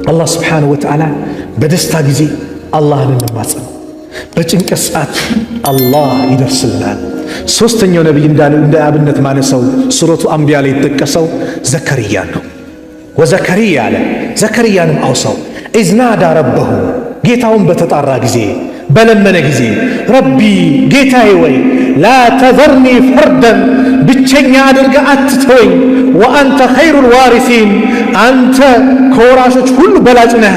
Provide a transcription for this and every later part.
አላህ ስብሓነሁ ወተዓላ በደስታ ጊዜ አላህን እንማጸን፣ በጭንቀት ሰዓት አላህ ይደርስልናል። ሶስተኛው ነቢይ እንደ አብነት ማነሰው ሱረቱ አንቢያ ላይ የተጠቀሰው ዘከርያ ነው። ወዘከርያ አለ ዘከርያንም አውሳው ኢዝ ናዳ ረበሁ ጌታውን በተጣራ ጊዜ በለመነ ጊዜ ረቢ ጌታዬ ወይ ላ ተዘርኒ ፈርደን ብቸኛ አድርገ አትተወኝ፣ ወአንተ ኸይሩል ዋሪሲን አንተ ከወራሾች ሁሉ በላጭ ነህ፣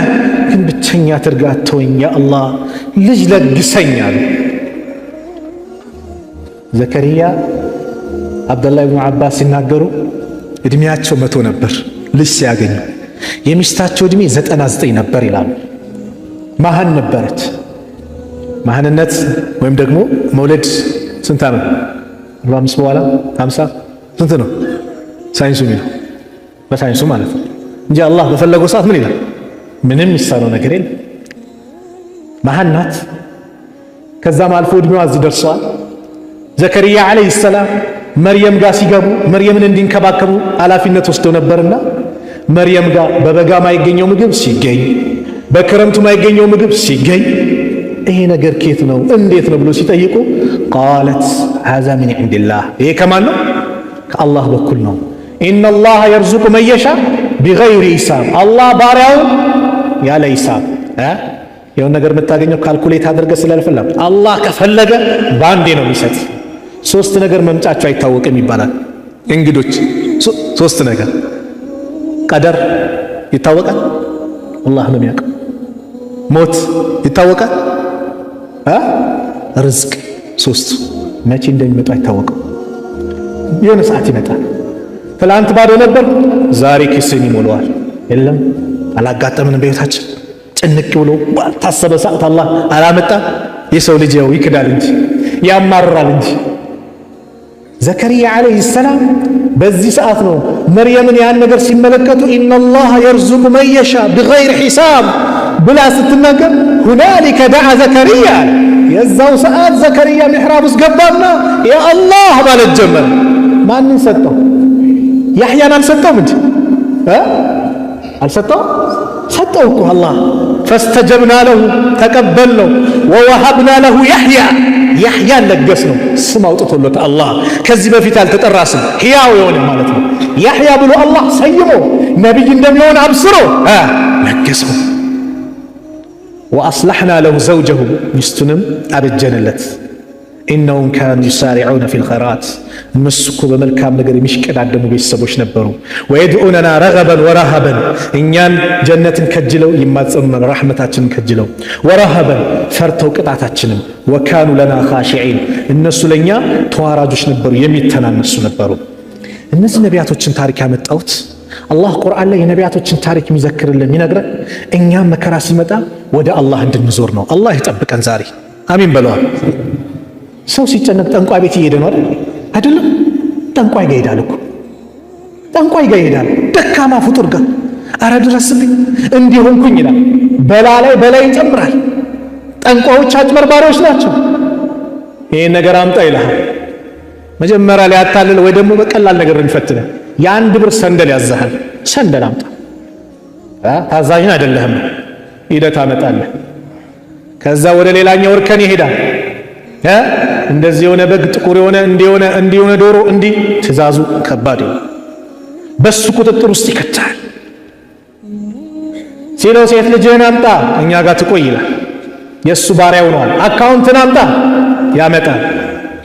ግን ብቸኛ አድርገ አትተወኝ ያ አላህ ልጅ ለግሰኛል። ዘከርያ አብደላህ ብኑ ዓባስ ሲናገሩ እድሜያቸው 100 ነበር ልጅ ሲያገኙ፣ የሚስታቸው እድሜ 99 ነበር ይላሉ። መሃን ነበረች። መሃንነት ወይም ደግሞ መውለድ ስንት ዓመት 45 በኋላ 50 ስንት ነው ሳይንሱ የሚለው በሳይንሱ ማለት ነው እንጂ አላህ በፈለገው ሰዓት ምን ይላል? ምንም የሚሳነው ነገር የለም። መሃን ናት። ከዛም አልፎ እድሜዋ እዚህ ደርሰዋል። ዘከርያ ዓለይሂ ሰላም መርየም ጋር ሲገቡ መርየምን እንዲንከባከቡ ኃላፊነት ወስደው ነበርና መርየም ጋር በበጋ ማይገኘው ምግብ ሲገኝ፣ በክረምቱ ማይገኘው ምግብ ሲገኝ ይሄ ነገር ኬት ነው እንዴት ነው ብሎ ሲጠይቁ ቃለት ሃዛ ሚን ዒንዲላህ ይሄ ከማን ነው? ከአላህ በኩል ነው። ኢነላህ የርዙቁ መን የሻ ቢገይሪ ሂሳብ አላህ ባሪያውን ያለ ሂሳብ የሆነ ነገር የምታገኘው ካልኩሌት አድርገህ ስለልፈለም አላህ ከፈለገ ባንዴ ነው የሚሰጥ። 3 ነገር መምጫቸው አይታወቅም ይባላል። እንግዶች 3 ነገር ቀደር ይታወቃል፣ አላህ ነው የሚያውቀው። ሞት ይታወቃል፣ ርዝቅ 3 መቼ እንደሚመጣ አይታወቅም። የሆነ ሰዓት ይመጣል። ትላንት ባዶ ነበር፣ ዛሬ ኪስን ይሞላዋል። የለም አላጋጠምንም በሕይወታችን ጭንቅ ብሎ ባልታሰበ ሰዓት አላህ አላመጣ። የሰው ልጅ ያው ይክዳል እንጂ ያማርራል እንጂ። ዘከርያ ዓለይሂ ሰላም በዚህ ሰዓት ነው መርየምን ያን ነገር ሲመለከቱ ኢነላህ የርዙቁ መን የሻ ቢገይሪ ሒሳብ ብላ ስትናገር ሁናሊከ ደዓ ዘከርያ የዛው ሰዓት ዘከርያ ሚሕራብ ውስጥ ገባና ያ አላህ ማለት ጀመረ። ማንን ሰጠው? ያሕያን አልሰጠውም እንጂ አልሰጠው? ሰጠው እኮ አላህ። ፈስተጀብና ለሁ ተቀበልነው፣ ወወሀብና ለሁ ያሕያ ያሕያን ለገስ ነው። ስም አውጥቶለት አላህ ከዚህ በፊት ያልተጠራ ስም ሕያው የሆነ ማለት ነው። ያሕያ ብሎ አላህ ሰይሞ ነቢይ እንደሚሆን አብስሮ ለገሰው። ወአስለሕና ለሁ ዘውጀሁ ሚስቱንም አበጀንለት። ኢነሁም ካኑ ዩሳሪዑነ ፊል ኸይራት እነሱ እኮ በመልካም ነገር የሚሽቀዳደሙ ቤተሰቦች ነበሩ። ወየድዑነና ረገበን ወረሃበን እኛን ጀነትን ከጅለው ይማጸኑናል፣ ረሕመታችንን ከጅለው ወረሃበን ፈርተው ቅጣታችንም። ወካኑ ለና ኻሺዒን እነሱ ለእኛ ተዋራጆች ነበሩ፣ የሚተናነሱ ነበሩ። እነዚህ ነቢያቶችን ታሪክ ያመጣሁት አላህ ቁርአን ላይ የነቢያቶችን ታሪክ የሚዘክርልን የሚነግረን እኛም መከራ ሲመጣ ወደ አላህ እንድንዞር ነው። አላህ ይጠብቀን። ዛሬ አሚን በለዋል። ሰው ሲጨነቅ ጠንቋይ ቤት እየሄደ ነው አይደለም? ጠንቋይ ጋር ይሄዳል እኮ ጠንቋይ ጋር ይሄዳል። ደካማ ፍጡር ጋር አረ ድረስልኝ እንዲሆንኩኝ ይላል። በላይ ይጨምራል። ጠንቋዮች አጭበርባሪዎች ናቸው። ይሄን ነገር አምጣ ይልሃል። መጀመሪያ ላይ ያታልል ወይ ደግሞ በቀላል ነገር እንፈትነ የ1 ብር ሰንደል ያዛሃል። ሰንደል አምጣ ታዛዥን አይደለህም ሂደህ ታመጣለህ። ከዛ ወደ ሌላኛው እርከን ይሄዳል። እንደዚህ የሆነ በግ ጥቁር የሆነ እንዲሆነ ዶሮ እንዲህ ትእዛዙ ከባድ ነው። በሱ ቁጥጥር ውስጥ ይከታል። ሲለው ሴት ልጅህን አምጣ እኛ ጋር ትቆይ ይላል። የእሱ ባሪያ ሆኗል። አካውንትን አምጣ ያመጣል።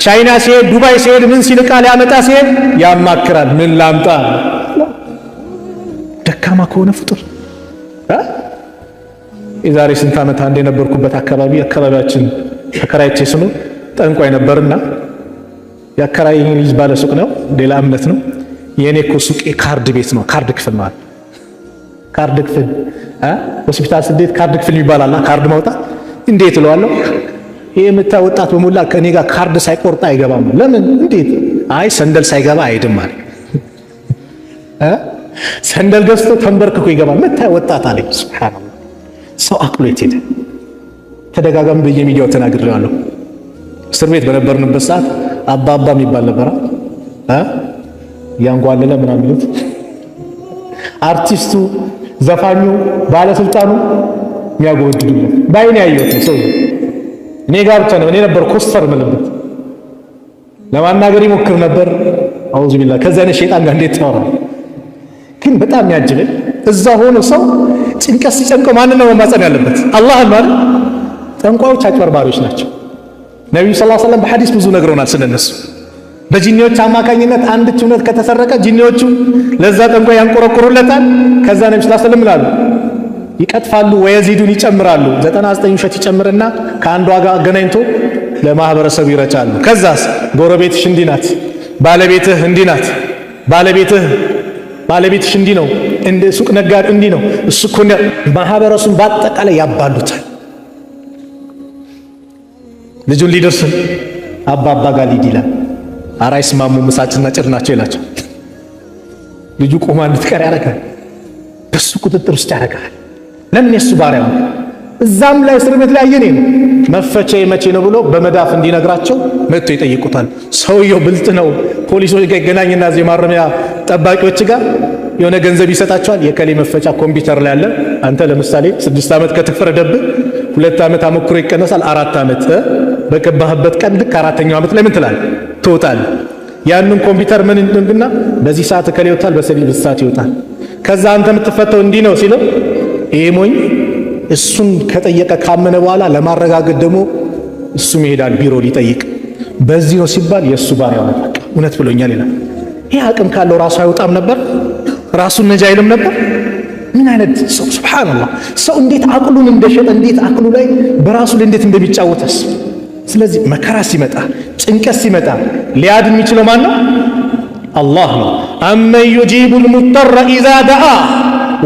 ቻይና ሲሄድ ዱባይ ሲሄድ ምን ሲል ቃል ያመጣ ሲሄድ ያማክራል። ምን ላምጣ? ደካማ ከሆነ ፍጡር የዛሬ ስንት ዓመት አንድ የነበርኩበት አካባቢያችን ተከራይቼ ስኖር ጠንቋይ ነበርና ያከራየኝ ልጅ ባለ ሱቅ ነው፣ ሌላ እምነት ነው። የኔ እኮ ሱቄ ካርድ ቤት ነው፣ ካርድ ክፍል ነው። ካርድ ክፍል ሆስፒታል ስዴት ካርድ ክፍል ይባላልና ካርድ ማውጣት እንዴት እለዋለሁ። ይሄ የምታይ ወጣት በሞላ ከኔ ጋር ካርድ ሳይቆርጥ አይገባም። ለምን? እንዴት? አይ ሰንደል ሳይገባ አይድም አለ። ሰንደል ገዝቶ ተንበርክኮ ይገባል። የምታይ ወጣት አለኝ። ሱብሃንአላህ ሰው አቅሎ የት ሄደ? ተደጋጋሚ በየሚዲያው ተናግሬዋለሁ። እስር ቤት በነበርንበት ሰዓት አባባ የሚባል ነበረ ያንጓለለ ምናምን ይሉት አርቲስቱ ዘፋኙ ባለስልጣኑ የሚያጎበድዱለት ባይኔ ያየሁት ሰው እኔ ጋር ብቻ ነው። እኔ ነበር ኮስተር ምልበት ለማናገር ይሞክር ነበር። አውዙ ቢላህ ከዛ ነው ሸይጣን ጋር እንዴት ታወራ። ግን በጣም ያጅበኝ እዛ ሆኖ ሰው ጭንቀት ሲጨንቀው ማንን ነው መማፀን ያለበት? አላህን ነው አይደል? ጠንቋዮች አጭበርባሪዎች ናቸው። ነብዩ ሰለላሁ ዐለይሂ ወሰለም በሐዲስ ብዙ ነግረውናል ስለነሱ። በጂኒዎች አማካኝነት አንዲት እውነት ከተሰረቀ ጂኒዎቹ ለዛ ጠንቋይ ያንቆረቆሩለታል። ከዛ ነብዩ ሰለላሁ ዐለይሂ ወሰለም ይላሉ ይቀጥፋሉ፣ ወየዚዱን ይጨምራሉ። 99 ውሸት ይጨምርና ከአንዷ ጋር አገናኝቶ ለማህበረሰቡ ይረጫሉ። ከዛስ ጎረቤትሽ እንዲህ ናት፣ ባለቤትህ እንዲህ ናት፣ ባለቤትሽ እንዲህ ነው፣ እንደ ሱቅ ነጋዴ እንዲህ ነው፣ እሱ እኮ ማህበረሰቡን በአጠቃላይ ያባሉታል። ልጁን ሊደርስ አባባ ጋር ሊድ ይላል። ኧረ አይስማሙም፣ ምሳችንና ጭድ ናቸው ይላቸው። ልጁ ቆማ እንድትቀር ያደርጋል። በሱ ቁጥጥር ውስጥ ያደርጋል። ለምን የሱ ባሪያ ነው። እዛም ላይ እስር ቤት ላይ አየኔ ነው መፈቼ መቼ ነው ብሎ በመዳፍ እንዲነግራቸው መጥቶ ይጠይቁታል። ሰውየው ብልጥ ነው። ፖሊሶች ጋር ይገናኝና እዚህ ማረሚያ ጠባቂዎች ጋር የሆነ ገንዘብ ይሰጣቸዋል። የከሌ መፈቻ ኮምፒውተር ላይ አለ። አንተ ለምሳሌ 6 ዓመት ከተፈረደብህ 2 ዓመት አመክሮ ይቀነሳል። 4 ዓመት በገባህበት ቀን ልክ 4ኛው ዓመት ላይ ምን ትላለህ? ትወጣለህ። ያንን ኮምፒውተር ምን እንደምና በዚህ ሰዓት ከሌ ይወጣል፣ በዚህ ሰዓት ይወጣል። ከዛ አንተ የምትፈተው እንዲህ ነው ሲለው ይሄ ሞኝ እሱን ከጠየቀ ካመነ በኋላ ለማረጋገጥ ደግሞ እሱም ይሄዳል ቢሮ ሊጠይቅ። በዚህ ነው ሲባል የእሱ ባሪያ ሆነ። እውነት ብሎኛል ይላል። ይህ አቅም ካለው ራሱ አይወጣም ነበር? ራሱን ነጃ አይልም ነበር? ምን አይነት ሰው! ሱብሃንአላህ። ሰው እንዴት አቅሉን እንደሸጠ፣ እንዴት አቅሉ ላይ በራሱ ላይ እንዴት እንደሚጫወተስ። ስለዚህ መከራ ሲመጣ፣ ጭንቀት ሲመጣ ሊያድን የሚችለው ማን ነው? አላህ ነው። አመን ዩጂቡል ሙጠረ ኢዛ ደአ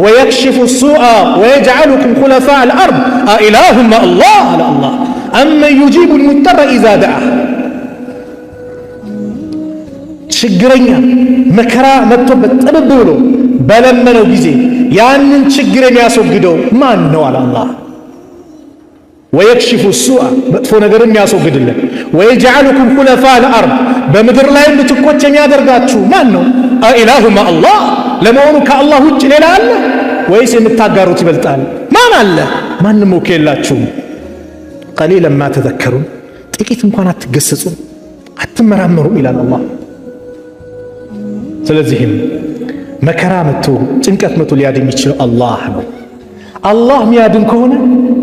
ወየክሽፉ ሱአ ወየጅዐሉኩም ኹለፋአ አልአርድ አኢላሁም መዐላህ አለ አላህ። አመን ዩጂቡል ሙጠረ ኢዛ ደአ፣ ችግረኛ መከራ መጥቶበት ጥብብ ብሎ በለመነው ጊዜ ያንን ችግር የሚያስወግደው ማን ነው አለ አላህ። ወየክሽፉ ሱአ፣ መጥፎ ነገርን የሚያስወግድልን። ወየጅዐሉኩም ኹለፋአ አልአርድ፣ በምድር ላይ ምትኮች የሚያደርጋችሁ ማን ነው? አኢላሁ መዐላህ፣ ለመሆኑ ከአላህ ውጭ ሌላ አለ ወይስ የምታጋሩት ይበልጣል? ማን አለ? ማንም እኮ የላችሁም። ቀሊለን ማ ተዘከሩን፣ ጥቂት እንኳን አትገሰጹም፣ አትመራመሩም ይላል አላህ። ስለዚህም መከራ መጥቶ ጭንቀት መጥቶ ሊያድን የሚችለው አላህ ነው። አላህ የሚያድን ከሆነ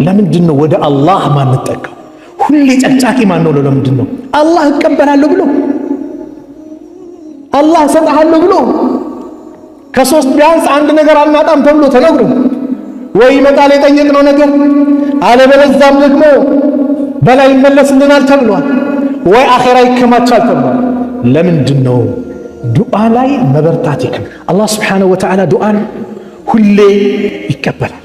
ለምንድን ነው ወደ አላህ ማንጠጋው? ሁሌ ጨቅጫቂ ማን ነው? ለምንድን ነው አላህ እቀበላለሁ ብሎ አላህ እሰጥሃለሁ ብሎ ከሶስት ቢያንስ አንድ ነገር አናጣም ተብሎ ተነግሮ ወይ ይመጣል የጠየቅነው ነገር፣ አለበለዚያም ደግሞ በላይ ይመለስልናል ተብሏል፣ ወይ አኼራ ይከማቻል ተብሏል። ለምንድን ነው ዱዓ ላይ መበርታት ይከም? አላህ ስብሓነሁ ወተዓላ ዱዓን ሁሌ ይቀበላል።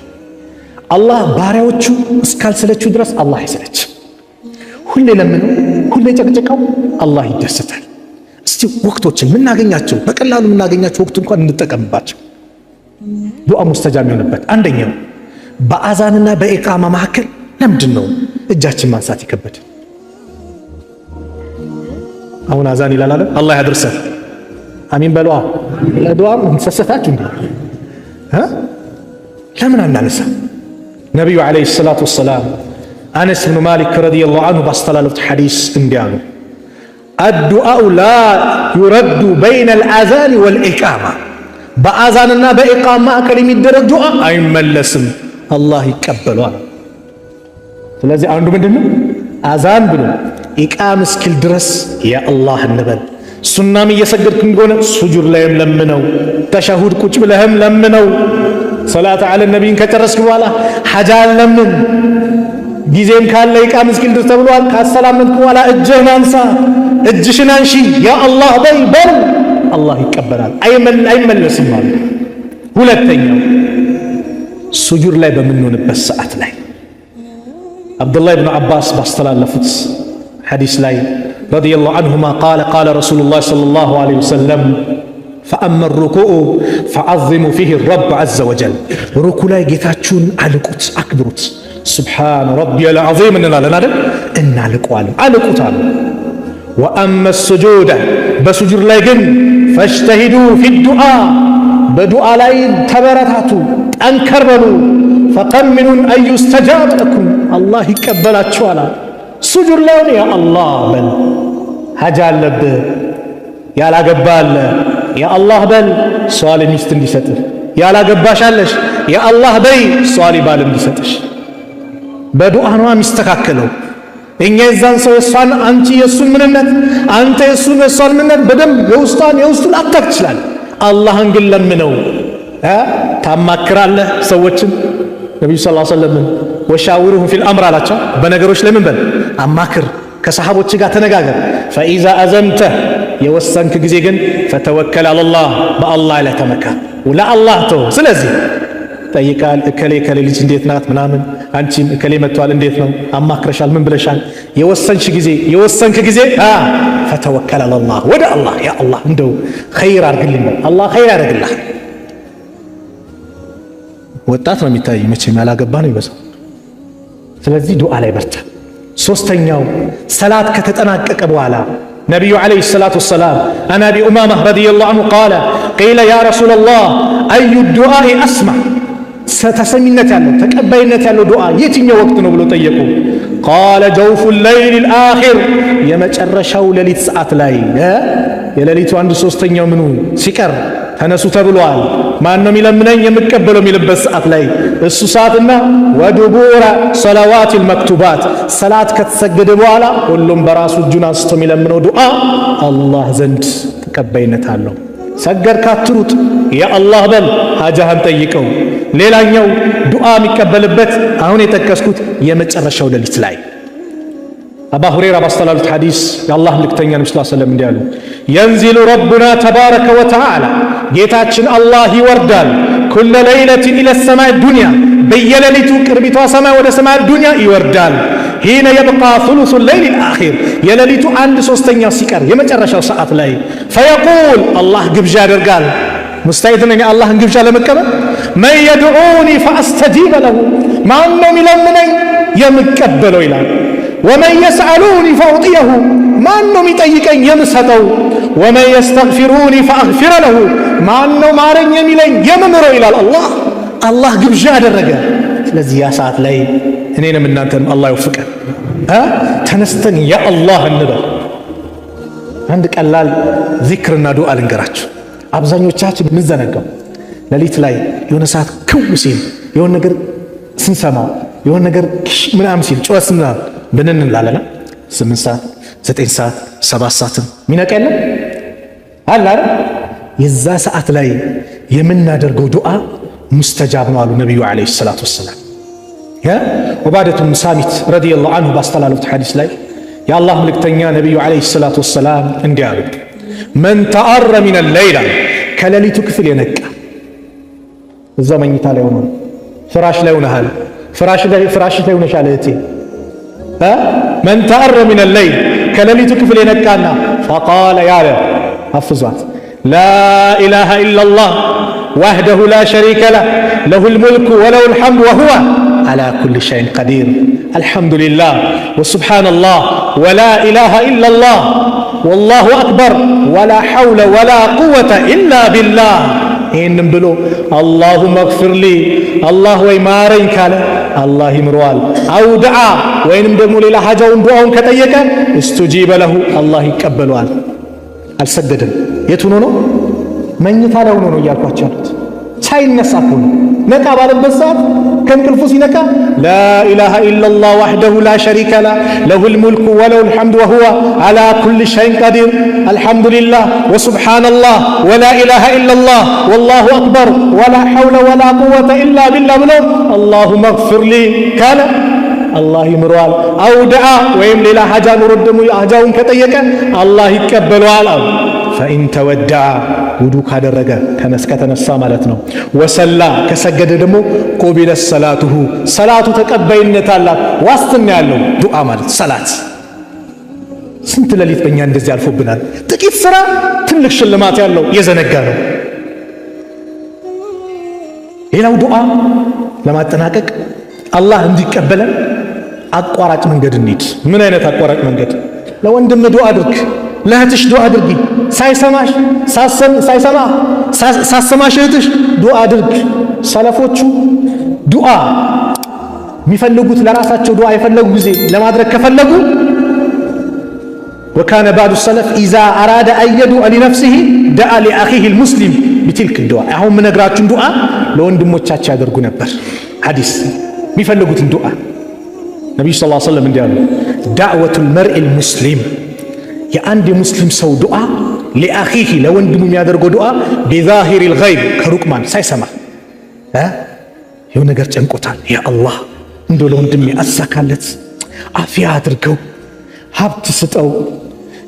አላህ ባሪያዎቹ እስካልሰለችው ድረስ አላህ አይሰለች። ሁሌ ለምነው ሁሌ ጨቅጭቀው አላህ ይደሰታል። እስቲ ወቅቶችን ምናገኛቸው በቀላሉ ምናገኛቸው ወቅት እንኳን እንጠቀምባቸው። ዱዓ ሙስተጃብ የሚሆንበት አንደኛው በአዛንና በኢቃማ መካከል ለምንድን ነው እጃችን ማንሳት ይከበድ? አሁን አዛን ይላል አለ አላህ ያድርሰን። አሚን በሉ። ለዱዓ እንሰሰታችሁ እንዴ? ለምን አናነሳ? ነቢዩ ዓለይሂ ሰላቱ ወሰላም አነስ ብኑ ማሊክ ረዲየላሁ ዐንሁ ባስተላለፉት ሐዲስ እንዲህ አሉ፣ አዱዓኡ ላ ዩረዱ በይነ አልአዛን ወልኢቃማ፣ በአዛንና በኢቃማ መካከል የሚደረግ ዱዓ አይመለስም፣ አላህ ይቀበሏል። ስለዚህ አንዱ ምንድን ነው? አዛን ብሎ ኢቃም እስኪል ድረስ ያ አላህ እንበል። ሱናም እየሰገድክ እንደሆነ ሱጁድ ላይም ለምነው፣ ተሸሁድ ቁጭ ብለህም ለምነው። ሰላት አለ ነቢይን ከጨረስክ በኋላ ሐጃን ለምን። ጊዜም ካለ ኢቃም እስኪል ድረስ ተብሏል። ካሰላመትክ በኋላ እጅህን አንሳ፣ እጅሽን አንሺ፣ ያ አላህ በይ በል፣ አላህ ይቀበላል፣ አይመለስም አለ። ሁለተኛው ሱጁድ ላይ በምንሆንበት ሰዓት ላይ አብዱላህ ብኑ አባስ ባስተላለፉት ሐዲስ ላይ ረዲየላሁ ዐንሁማ ቃለ ረሱሉላህ ሰለላሁ ዐለይሂ ወሰለም ፈአመ ሩኩዑ ፈዐዚሙ ፊህ ረብ ዐዘ ወጀል፣ ሩኩ ላይ ጌታችሁን አልቁት፣ አክብሩት። ሱብሓነ ረቢየል ዐዚም እንላለን አይደል? እናልቀዋለን፣ አልቁት አሉ። ወአመ ሱጁደ፣ በሱጁድ ላይ ግን ፈጅተሂዱ ፊ ዱዓ፣ በዱዓ ላይ ተበረታቱ፣ ጠንከር በሉ። ፈቀሚኑን አዩስተጃብ ለኩም አላህ ይቀበላችኋል። ሱጁድ ላይ ያ አላህ በል። ሀጃ አለብህ ያላገባ አለ ያ አላህ በል ሷሊ ሚስት እንዲሰጥህ። ያላገባሻለሽ ያ አላህ በይ ሷሊ ባል እንዲሰጥሽ። በዱዓ ነው የሚስተካከለው። እኛ የዛን ሰው የሷን አንቺ የሱን ምንነት አንተ የሱን የሷን ምንነት በደንብ የውስጡን አታክ ትችላለህ። አላህን ግን ለምነው ታማክራለህ ሰዎችን። ነብዩ ሰለላሁ ዐለይሂ ወሰለም ወሻውሩሁም ፊል አምር አላቸው። በነገሮች ለምን በል አማክር፣ ከሰሃቦች ጋር ተነጋገር። ፈኢዛ አዘምተ የወሰንክ ጊዜ ግን ፈተወከል አለላህ በአላህ ላይ ተመካ፣ ለአላህ ተው። ስለዚህ ጠይቃል እከሌ ልጅ እንዴት ናት ምናምን፣ አንቺም እከሌ መጥቷል እንዴት ነው አማክረሻል፣ ምን ብለሻል? የወሰንክ ጊዜ ፈተወከል አለላህ ወደ አላህ ያ አላህ እንደው ኸይር አድርግልኝ በል። አላህ ኸይር ያደርግልህ። ወጣት ነው የሚታይ መቼም ያላገባ ነው ይበዛው። ስለዚህ ዱዓ ላይ በርታ። ሶስተኛው ሰላት ከተጠናቀቀ በኋላ ነቢዩ ዓለይሂ ሰላቱ ወሰላም አን አቢ ኡማማ ረዲየላሁ ዐንሁ ቃለ ቂለ ያ ረሱለላህ አዩ ዱዓኢ አስማ፣ ተሰሚነት ያለው ተቀባይነት ያለው ዱዓ የትኛው ወቅት ነው ብሎ ጠየቁ። ቃለ ጀውፉ ለይል አኺር፣ የመጨረሻው ሌሊት ሰዓት ላይ የሌሊቱ 1/3 ምኑ ሲቀር ተነሱ ተብሏል። ማን ነው የሚለምነኝ የምቀበለው የሚልበት ሰዓት ላይ እሱ ሰዓትና ወዱቡረ ሰላዋቲል መክቱባት፣ ሰላት ከተሰገደ በኋላ ሁሉም በራሱ እጁን አንስቶ የሚለምነው ዱዓ አላህ ዘንድ ተቀባይነት አለው። ሰገድክ አትሩጥ፣ ያ አላህ በል፣ ሀጃህን ጠይቀው። ሌላኛው ዱዓ የሚቀበልበት አሁን የጠቀስኩት የመጨረሻው ሌሊት ላይ አባ ሁረይራ ባስተላለፉት ሐዲስ የአላህ መልእክተኛ ነብዩ ሰለላሁ ዐለይሂ ወሰለም እንዲህ አሉ፣ የንዚሉ ረቡና ተባረከ ወተዓላ፣ ጌታችን አላህ ይወርዳል፣ ኩለ ለይለትን ኢለ ሰማይ ዱንያ፣ በየሌሊቱ ቅርቢቷ ሰማይ ወደ ሰማይ ዱንያ ይወርዳል። ሂነ የብቃ ሱሉሱ ለይል አኺር፣ የሌሊቱ 1/3 ሲቀር የመጨረሻው ሰዓት ላይ ፈየቁል፣ አላህ ግብዣ ያደርጋል። ሙስተዒድ ነኝ አላህን ግብዣ ለመቀበል። መን የድዑኒ ፈአስተጂበ ለሁ፣ ማን ነው የሚለምነኝ የምቀበለው ይላል። ወመን የስአሉኒ ፈኡዕጢየሁ፣ ማን ነው የሚጠይቀኝ የምሰጠው። ወመን የስተግፊሩኒ ፈአግፊረ ለሁ፣ ማን ነው ማረኝ የሚለኝ የምምረው ይላል። አላህ ግብዣ አደረገ። ስለዚህ ያ ሰዓት ላይ እኔንም እናንተንም አላህ ይወፍቀን። ተነስተን ያ አላህ እንበል። አንድ ቀላል ዚክርና ዱዓ ልንገራችሁ። አብዛኞቻችን የምንዘነጋው ሌሊት ላይ የሆነ ሰዓት ክው ሲል የሆነ ነገር ስንሰማ የሆነ ነገር ምናምን ሲል ጩኸት ምናምን ብንን እንላለና 8 ሰዓት 9 ሰዓት 7 ሰዓትም ሚነቃ የለም አለ አይደል? የዛ ሰዓት ላይ የምናደርገው ዱዓ ሙስተጃብ ነው አሉ ነቢዩ ዓለይሂ ሰላቱ ወሰላም። ዑባደቱ ብን ሳሚት ረዲየላሁ ዐንሁ ባስተላለፉት ሐዲስ ላይ የአላህ መልእክተኛ ነቢዩ ዓለይሂ ሰላቱ ወሰላም እንዲህ አሉ፣ መን ተአረ ሚነ ሌይል፣ ከሌሊቱ ክፍል የነቃ እዛው መኝታ ላይ ሆኖ ፍራሽ ላይ ሆነሃል፣ ፍራሽ ላይ ሆነሻል እህቴ። መን ተአረ ሚነ ሌይል፣ ከሌሊቱ ክፍል የነቃና ፈቃለ ያለ አፍዟት ላ ኢላሃ ኢለላህ ወህደሁ ላ ሸሪከ ለህ ለሁል ሙልኩ ወለሁል ሐምዱ ወሁወ ዓላ ኩሊ ሸይኢን ቀዲር፣ አልሐምዱሊላህ ወሱብሓነላህ ወላ ኢላሃ ኢለላህ ወላሁ አክበር ወላ ሐውለ ወላ ቁወተ ኢላ ቢላህ። ይህንም ብሎ አላሁመ እግፊርሊ፣ አላህ ወይ ማረኝ ካለ አላህ ይምረዋል። አው ደዓ፣ ወይንም ደግሞ ሌላ ሀጃውን ዱዓውን ከጠየቀ እስተጂበ ለሁ፣ አላህ ይቀበለዋል። አልሰገደም። የት ሆኖ ነው? መኝታ ላይ ሆኖ ነው እያልኳቸው ያሉት። ሳይነሳ እኮ ነው። ነቃ ባለበት ሰዓት ከእንቅልፉ ሲነቃ ላኢላሃ ኢለላህ ወሕደሁ ላ ሸሪከ ለህ ለሁል ሙልኩ ወለሁል ሐምዱ ወሁወ ዓላ ኩሊ ሸይኢን ቀዲር አልሐምዱሊላህ ወሱብሓነላህ ወላ ኢላሃ ኢለላህ ወላሁ አክበር ወላ ሐውለ ወላ ቁወተ ኢላ ቢላህ ብሎ አላሁመ እግፊርሊ ካለ አላህ ይምረዋል። አው ደዓ፣ ወይም ሌላ ሀጃ ኑሮ ደግሞ ሀጃውን ከጠየቀ አላህ ይቀበለዋል። አው ፈኢን ተወደዐ፣ ውዱ ካደረገ ከተነሳ ማለት ነው። ወሰላ፣ ከሰገደ ደግሞ ቁቢለ ሰላቱሁ፣ ሰላቱ ተቀባይነት አላት። ዋስትና ያለው ዱዓ ማለት ሰላት። ስንት ሌሊት በእኛ እንደዚህ አልፎብናል። ጥቂት ስራ ትልቅ ሽልማት ያለው የዘነጋ ነው። ሌላው ዱዓ ለማጠናቀቅ አላህ እንዲቀበለን አቋራጭ መንገድ እንሂድ። ምን አይነት አቋራጭ መንገድ? ለወንድም ዱዓ አድርግ፣ ለእህትሽ ዱዓ አድርጊ። ሳይሰማ ሳሰማሽ እህትሽ ዱዓ አድርግ። ሰለፎቹ ዱዓ የሚፈልጉት ለራሳቸው ዱዓ የፈለጉ ጊዜ ለማድረግ ከፈለጉ وكان بعض السلف اذا اراد ان يدعو لنفسه دعا لاخيه المسلم بتلك الدعاء አሁን ምነግራችሁን ዱዓ ለወንድሞቻቸው ያደርጉ ነበር። ሐዲስ የሚፈልጉትን ዱዓ ነብዩ ሰለላሁ ዐለይሂ ወሰለም እንዲያሉ ዳዕወቱል መርኢል ሙስሊም የአንድ የሙስሊም ሰው ዱዓ ለአኺሂ ለወንድሙ የሚያደርገው ዱዓ ቢዛሂሪል ገይብ ከሩቅማን ሳይሰማ የሆነ ነገር ጨንቆታል፣ ያ አላህ እንደው ለወንድሜ አሳካለት፣ አፊያ አድርገው፣ ሀብት ስጠው፣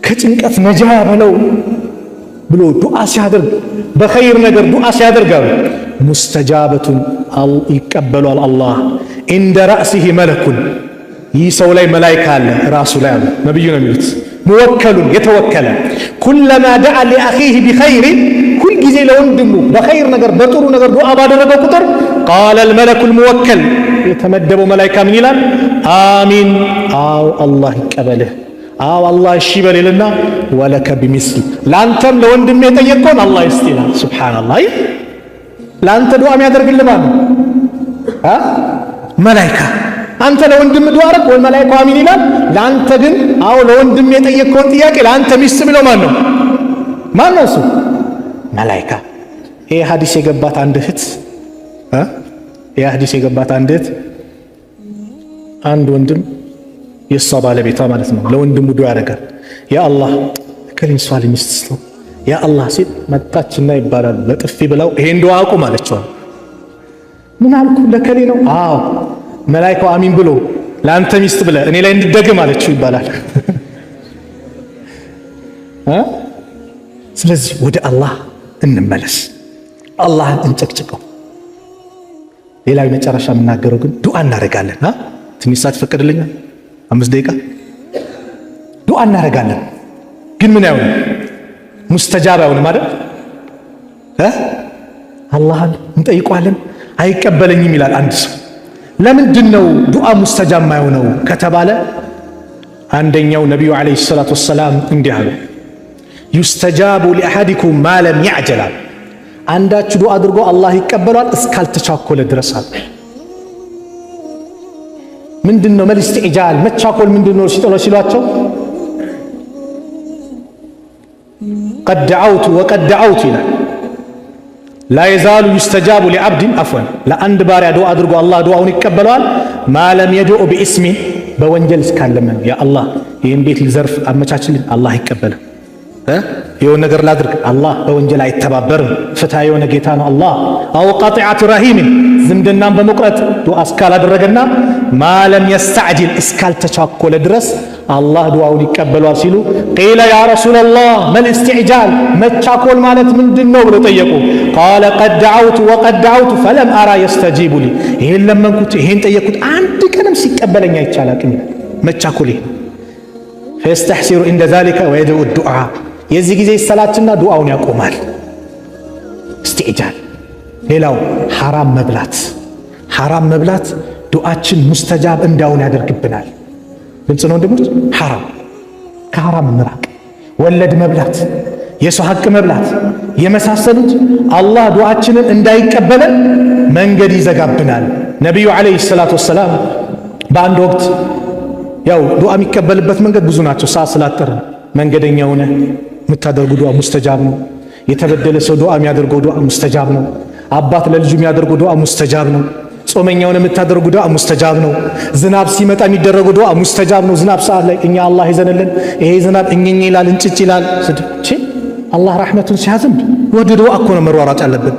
ከጭንቀት ነጃ በለው ብሎ ዱዓ ሲያደርግ በኸይር ነገር ዱዓ ሲያደርጋሉ ሙስተጃበቱን ይቀበሏል አላህ። እንደ ራእሲሂ መለኩን ይህ ሰው ላይ መላኢካ አለ ራሱ ላይ አሉ ነብዩ ነው የሚሉት ሙወከሉን የተወከለ ኩለማ ደዓ ሊአኺሂ ቢኸይር ኩል ጊዜ ለወንድሙ በኸይር ነገር በጥሩ ነገር ዱዓ ባደረገ ቁጥር ቃለ አልመለኩል ሙወከል የተመደበው መላኢካ ምን ይላል? አሚን አው አላህ ይቀበልህ፣ አው አላህ እሺ በልልና ወለከ ቢሚስል ላንተም ለወንድም የጠየቀውን አላህ ይስጥላል። ሱብሃንአላህ ላንተ ዱዓ የሚያደርግልህ ማን ነው? መላኢካ። አንተ ለወንድም ዱዓ አረግ ወይ መላኢካው አሚን ይላል። ላንተ ግን አው ለወንድም የጠየቀውን ጥያቄ ላንተ ሚስት ብለው ማን ነው? ማን ነው እሱ? መላኢካ። ይሄ ሐዲስ የገባት አንድ እህት ሐዲስ የገባት አንድ እህት አንድ ወንድም የሷ ባለቤቷ ማለት ነው ለወንድሙ ዱዓ ያደርጋል። ያ አላህ ከሊን ሷሊ ሚስት ስለው ያ አላህ ሲል መጣችና ይባላል በጥፊ ብለው ይሄን ዱዓ አቁም አለችው። ምን አልኩ ለከሌ ነው? አዎ መላኢካው አሚን ብሎ ለአንተ ሚስት ብለ እኔ ላይ እንድደግም አለችው ይባላል። ስለዚህ ወደ አላህ እንመለስ፣ አላህን እንጨቅጭቀው። ሌላው መጨረሻ የምናገረው ግን ዱዓ እናደርጋለን። ትንሽ ሰዓት ፈቀድልኛል? 5 ደቂቃ ዱዓ እናደርጋለን። ግን ምን አይሆንም? ሙስተጃብ አይሆንም አይደል? አላህን እንጠይቀዋለን አይቀበለኝም ይላል አንድ ሰው። ለምንድን ነው ዱዓ ሙስተጃብ የማይሆነው ከተባለ አንደኛው ነቢዩ ዓለይሂ ሰላቱ ወሰላም እንዲህ አሉ፣ ዩስተጃቡ ሊአሐዲኩም ማ ለም ያዕጀል። አንዳችሁ ዱዓ አድርጎ አላህ ይቀበሏል እስካልተቻኮለ ድረስ አለ። ምንድነው መልእስትዕጃል መቻኮል ምንድነው ሲሏቸው ቀድ ደዐውቱ ወቀድ ደዐውቱ ይላል። ላ የዛሉ ዩስተጃቡ ሊዐብድን አፍወን ለአንድ ባሪያ ዱዓ አድርጎ አላህ ዱዓውን ይቀበለዋል ማ ለም የድዑ ቢኢስሚን በወንጀል እስካለመን ያ አላህ ይህን ቤት ልዘርፍ አመቻችልኝ አላህ አይቀበልም። የሆነ ነገር ላድርግ አላህ በወንጀል አይተባበርም። ፍትሃ የሆነ ጌታ ነው አላህ። አው ቀጢዐቱ ረሂምን ዝምድናን በመቁረጥ ዱዓ እስካላደረገና ማለም የስተዕጅል እስካልተቻኮለ ድረስ አላህ ዱዓውን ይቀበሏል ሲሉ ቂለ ያ ረሱለላህ መል እስትዕጃል መቻኮል ማለት ምንድነው ብለው ጠየቁ። ቃለ ቀድ ደዐውቱ ወቀድ ደዐውቱ ፈለም አራ የስተጂቡ ሊ ይሄን ለመንኩት ይሄን ጠየቅኩት አንድ ቀንም ሲቀበለኝ አይቻላቅም። መቻኮል ይሄ ፈየስተሕሲሩ እንደ ዛሊከ ወየድዑ ዱዓ የዚህ ጊዜ ይሰላችና ዱዓውን ያቆማል። እስትዕጃል። ሌላው ሐራም መብላት ዱዓችን ሙስተጃብ እንዳውን ያደርግብናል። ግልጽ ነው ወንድሞች። ከሐራም መራቅ፣ ወለድ መብላት፣ የሰው ሐቅ መብላት የመሳሰሉት አላህ ዱዓችንን እንዳይቀበለን መንገድ ይዘጋብናል። ነቢዩ ዓለይሂ ሰላቱ ወሰላም በአንድ ወቅት ያው ዱዓ የሚቀበልበት መንገድ ብዙ ናቸው። ሰዓት ስላጠረ መንገደኛ ሆነ የምታደርጉ ዱዓ ሙስተጃብ ነው። የተበደለ ሰው ዱዓ የሚያደርገው ዱዓ ሙስተጃብ ነው። አባት ለልጁ የሚያደርገው ዱዓ ሙስተጃብ ነው። ጾመኛውን የምታደርጉ ዱዓ ሙስተጃብ ነው። ዝናብ ሲመጣ የሚደረገው ዱዓ ሙስተጃብ ነው። ዝናብ ሰዓት ላይ እኛ አላህ ይዘንልን። ይሄ ዝናብ እኝኝ ይላል እንጭጭ ይላል። አላህ ረሕመቱን ሲያዘንብ ወደ ዱዓ እኮ ነው መሯሯጥ ያለብን።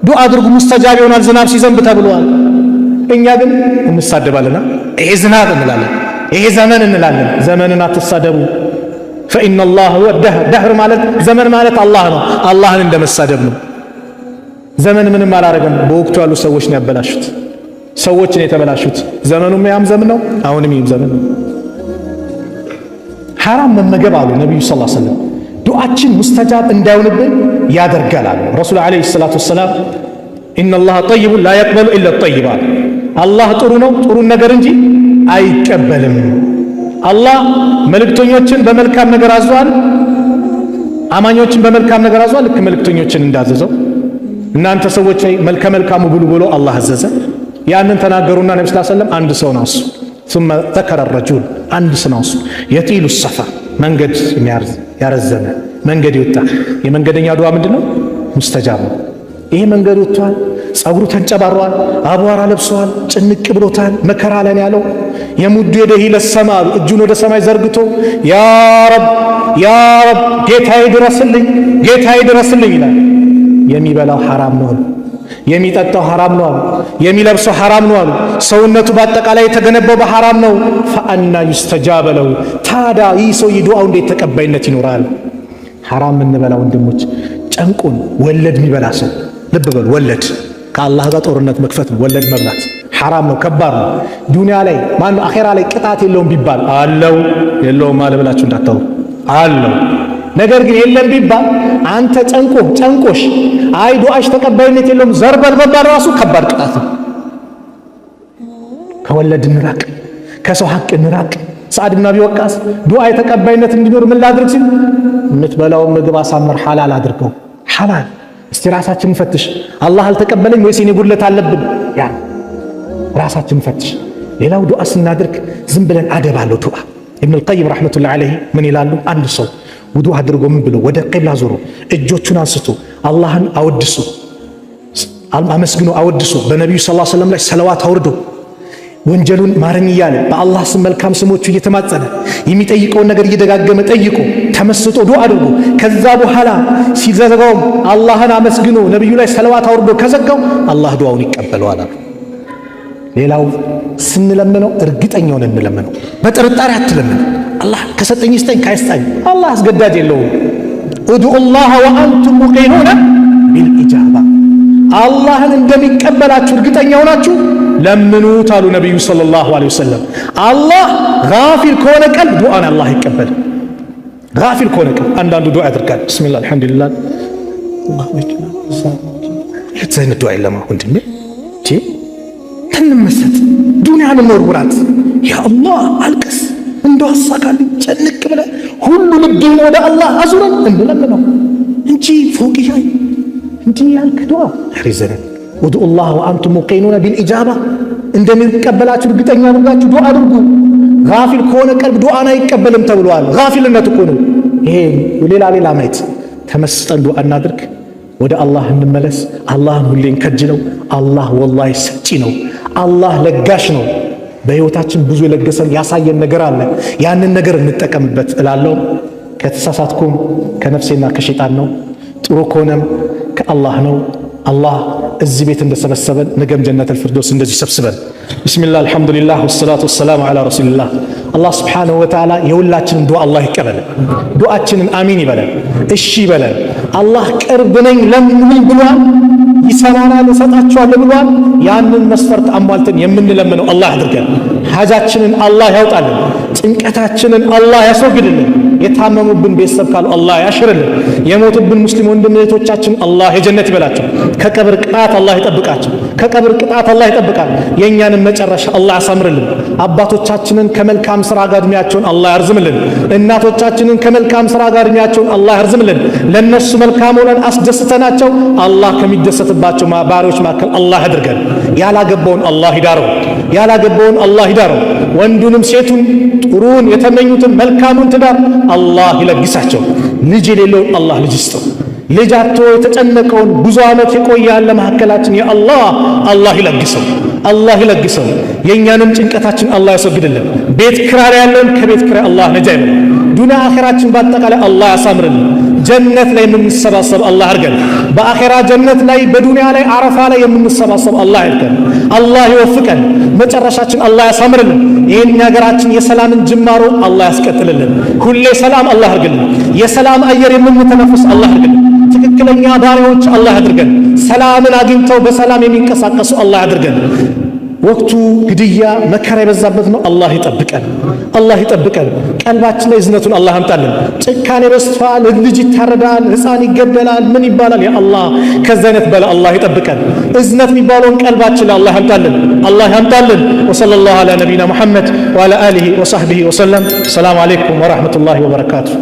ዱዓ አድርጉ ሙስተጃብ ይሆናል ዝናብ ሲዘንብ ተብሏል። እኛ ግን እንሳደባለና ይሄ ዝናብ እንላለን፣ ይሄ ዘመን እንላለን። ዘመንን አትሳደቡ። ፈኢነ አላህ ሁወ ደህር ማለት ዘመን ማለት አላህ ነው። አላህን እንደመሳደብ ነው። ዘመን ምንም አላረገም። በወቅቱ ያሉ ሰዎች ነው ያበላሹት፣ ሰዎችን የተበላሹት። ዘመኑም ያም ዘመን ነው፣ አሁንም ይህም ዘመን ነው። ሐራም መመገብ አሉ ነቢዩ ሰለላሁ ዐለይሂ ወሰለም ዱዓችን ሙስተጃብ እንዳይሆንብን ያደርጋል አሉ ረሱል ዐለይሂ ሰላቱ ወሰላም። ኢነላህ ጠይቡን ላ የቅበሉ ኢለ ጠይብ አሉ። አላህ ጥሩ ነው ጥሩን ነገር እንጂ አይቀበልም። አላህ መልእክተኞችን በመልካም ነገር አዟል፣ አማኞችን በመልካም ነገር አዟል። ልክ መልእክተኞችን እንዳዘዘው እናንተ ሰዎች መልከ መልካሙ ብሉ ብሎ አላህ አዘዘ። ያንን ተናገሩና ነብዩ ሰለላሁ ዐለይሂ ወሰለም አንድ ሰው ነው እሱ ثم ذكر الرجل አንድ ሰው ነው እሱ يطيل السفر መንገድ ያረዘመ መንገድ ይወጣ። የመንገደኛ ዱዓ ምንድነው? ሙስተጃብ ነው። ይሄ መንገድ ወጥቷል፣ ጸጉሩ ተንጨባሯል፣ አቧራ ለብሷል፣ ጭንቅ ብሎታል፣ መከራ ላይ ያለው የሙዱ የደሂ ለሰማ እጁን ወደ ሰማይ ዘርግቶ ያ ረብ ያ ረብ ጌታዬ ድረስልኝ ጌታዬ ድረስልኝ ይላል። የሚበላው ሐራም ነው፣ የሚጠጣው ሐራም ነው፣ የሚለብሰው ሐራም ነው፣ ሰውነቱ በአጠቃላይ የተገነባው በሐራም ነው። ፈአና ይስተጃበ ለው ታዲያ ይህ ሰው ዱዓው እንዴት ተቀባይነት ይኖራል? ሐራም እንበላ ወንድሞች፣ ጨንቁን ወለድ የሚበላ ሰው ልብ በሉ። ወለድ ከአላህ ጋር ጦርነት መክፈት ነው። ወለድ መብላት ሐራም ነው፣ ከባድ ነው። ዱንያ ላይ ማነው አኼራ ላይ ቅጣት የለውም ቢባል አለው የለውም አለ ብላችሁ እንዳታው አለው። ነገር ግን የለም ቢባል አንተ ጨንቆሽ አይ ዱዓሽ ተቀባይነት የለውም ዘርበል መባል ራሱ ከባድ ቅጣት ነው። ከወለድ እንራቅ፣ ከሰው ሐቅ እንራቅ። ሰዓድ ብን አቢ ወቃስ ዱዓ ተቀባይነት እንዲኖር ምን ላድርግ ሲል የምትበላው ምግብ አሳምር፣ ሐላል አድርገው። ሐላል እስቲ ራሳችንን ፈትሽ። አላህ አልተቀበለኝ ወይስ የኔ ጉድለት አለብን? ያ ራሳችንን ፈትሽ። ሌላው ዱዓ ስናድርግ ዝም ብለን አደብ አለው ዱዓ። ኢብኑል ቀይም ረሕመቱላሂ ዐለይሂ ምን ይላሉ? አንድ ሰው ውዱእ አድርጎ ምን ብሎ ወደ ቂብላ ዞሮ እጆቹን አንስቶ አላህን አወድሱ አመስግኖ አወድሱ በነቢዩ ሰለላሁ ዐለይሂ ወሰለም ላይ ሰለዋት አውርዶ ወንጀሉን ማረኝ እያለ በአላህ ስም መልካም ስሞቹ እየተማጸነ የሚጠይቀውን ነገር እየደጋገመ ጠይቆ ተመስጦ ዱዓ አድርጎ ከዛ በኋላ ሲዘጋው አላህን አመስግኖ ነቢዩ ላይ ሰለዋት አውርዶ ከዘጋው አላህ ዱዓውን ይቀበለዋል አሉ። ሌላው ስንለምነው እርግጠኛውን እንለምነው፣ በጥርጣሬ አትለምነው። አላህ ከሰጠኝ ይስጠኝ ካይስጠኝ አላህ አስገዳጅ የለውም። ኡድዑላህ ወአንቱም ሙቂኑነ ቢልኢጃባ አላህን እንደሚቀበላችሁ እርግጠኛ ሆናችሁ ለምኑት አሉ ነቢዩ ሰለላሁ ዐለይሂ ወሰለም። አላህ ጋፊል ከሆነ ቀልብ ዱዓን አላህ ይቀበል። ጋፊል ከሆነ ቀልብ አንዳንዱ ዱዓ ያደርጋል። ቢስሚላህ አልሐምዱሊላህ አላሁ አክበር የተዘነ ዱዓ የለም ወንድሜ እንጂ ተንመሰት ዱንያን መርውራት ያ አላህ አልቀስ እንደው አሳካልኝ ጨንቅ ብለህ ሁሉ ልብህን ወደ አላህ አዙረን እንለምነው እንጂ ፎቅያ እንጂ ያልክ ዱዓ ሪዘነ ኡድዑላህ ወአንቱም ሙቂኑነ ቢልኢጃባ እንደሚቀበላችሁ እርግጠኛ አድርጋችሁ ዱዓ አድርጉ። ጋፊል ከሆነ ቀልብ ዱዓን አይቀበልም ተብሏል። ጋፊልነት እኮ ነው ይሄ። ሌላ ማየት ተመስጠን ዱዓ እናድርግ። ወደ አላህ እንመለስ። አላህን ሁሌን ከጅለው። አላህ ወላሂ ሰጪ ነው። አላህ ለጋሽ ነው። በህይወታችን ብዙ የለገሰን ያሳየን ነገር አለ። ያንን ነገር እንጠቀምበት እላለሁ። ከተሳሳትኩም ከነፍሴና ከሸይጣን ነው፣ ጥሩ ከሆነም ከአላህ ነው። አላህ እዚህ ቤት እንደሰበሰበን ነገም ጀነተል ፊርደውስ እንደዚህ ሰብስበን። ቢስሚላህ አልሐምዱሊላህ ወሰላቱ ወሰላሙ ዐላ ረሱሊላህ። አላህ ሱብሓነሁ ወተዓላ የሁላችንን ዱዓ አላህ ይቀበለን። ዱዓችንን አሚን ይበለን፣ እሺ ይበለን። አላህ ቅርብ ነኝ ለምኑኝ ብሏል፣ ይሰማናል፣ እሰጣችኋለሁ ብሏል። ያንን መስፈርት አሟልተን የምንለምነው አላህ አድርገን። ሐጃችንን አላህ ያውጣልን፣ ጭንቀታችንን አላህ ያስወግድልን። የታመሙብን ቤተሰብ ካሉ አላህ ያሽርልን። የሞቱብን ሙስሊም ወንድም እህቶቻችን አላህ የጀነት ይበላቸው። ከቀብር ቅጣት አላህ ይጠብቃቸው። ከቀብር ቅጣት አላህ ይጠብቃል። የእኛንም መጨረሻ አላህ ያሳምርልን። አባቶቻችንን ከመልካም ስራ ጋር እድሜያቸውን አላህ ያርዝምልን። እናቶቻችንን ከመልካም ስራ ጋር እድሜያቸውን አላህ ያርዝምልን። ለነሱ መልካም ሆነን አስደስተናቸው አላህ ከሚደሰትባቸው ባሪዎች መካከል አላህ ያድርገን። ያላገባውን አላህ ይዳረው፣ ያላገባውን አላህ ይዳረው። ወንዱንም ሴቱን ጥሩን የተመኙትን መልካሙን ትዳር አላህ ይለግሳቸው። ልጅ የሌለውን አላህ ልጅ ይስጠው። ልጅ አጥቶ የተጨነቀውን ብዙ ዓመት የቆየ ያለ መካከላችን አላህ ይለግሰው፣ አላህ ይለግሰው። የእኛንም ጭንቀታችን አላህ ያስወግድልን። ቤት ክራር ያለን ከቤት ክራይ አላህ ነጃ ይበለን። ዱንያ አኺራችን በአጠቃላይ አላህ ያሳምርልን። ጀነት ላይ የምንሰባሰብ አላህ አድርገን። በአኺራ ጀነት ላይ በዱንያ ላይ አረፋ ላይ የምንሰባሰብ አላህ ያድርገን። አላህ ይወፍቀን። መጨረሻችን አላህ ያሳምርልን። ይህን ሀገራችን የሰላምን ጅማሮ አላህ ያስቀጥልልን። ሁሌ ሰላም አላህ አድርግልን። የሰላም አየር የምንተነፍስ አላህ አድርግልን። ትክክለኛ ባሪያዎች አላህ ያድርገን። ሰላምን አግኝተው በሰላም የሚንቀሳቀሱ አላህ ያድርገን። ወቅቱ ግድያ መከራ የበዛበት ነው። አላህ ይጠብቀን፣ አላህ ይጠብቀን። ቀልባችን ላይ እዝነቱን አላህ ያምጣልን። ጭካኔ በዝቷል። ልጅ ይታረዳል፣ ሕፃን ይገደላል፣ ምን ይባላል? ያ አላህ ከዛ አይነት በላ አላህ ይጠብቀን። እዝነት የሚባለውን ቀልባችን ላይ አላህ ያምጣልን፣ አላህ ያምጣልን። ወሰለላሁ ዐላ ነቢና ሙሐመድ ወዐላ አሊሂ ወሰህቢሂ ወሰለም። ሰላም አለይኩም ወራህመቱላሂ ወበረካቱሁ።